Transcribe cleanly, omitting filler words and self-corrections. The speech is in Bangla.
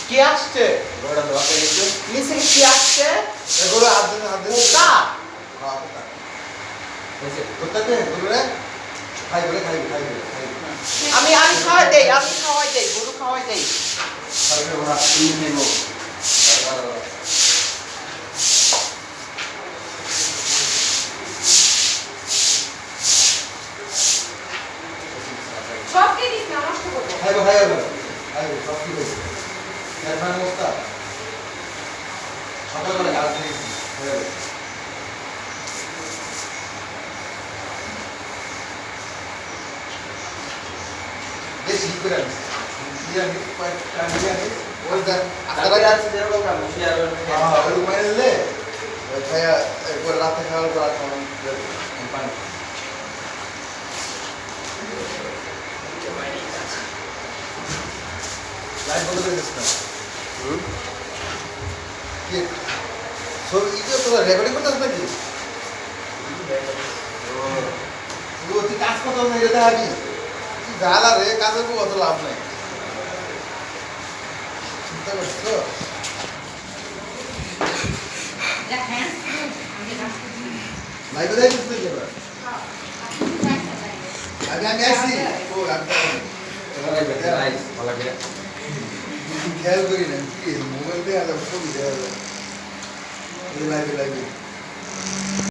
কি আসছে গোড়া দোয়া করে দিছো নিচে কি আসছে এগুলো হাত দিন কা এসে কোথাতে গুরুরে খাই বলে আমি খাওয়াই দেই গরু খাওয়াই দেই তারপরে ওরা এই নেব সব কে দিস না নষ্ট করব খাই সব কি হইছে এরফান মুস্তা সকালবেলা গাছ দিয়েছি বেশি করে আনিস ওই আস্তারা গাছ যেরকম না মুখি আর ওই মাইলে ওই খায়া একবার রাতে খাওয়ার পর খাওয়ান পানি লাইট বন্ধ করে দিস না কি সব ইতে তোরা রেকর্ডিং করতেছ নাকি ও তুই কাজ করতে না এটা আগে তুই গালা রে কাজের কোনো অত লাভ নাই চিন্তা করছো লাইভ দেয় কিছু কি এবার আমি আসি ও আমি খেয়াল করি না কি মোবাইল দিয়ে ছবি দেওয়া যায় লাইভে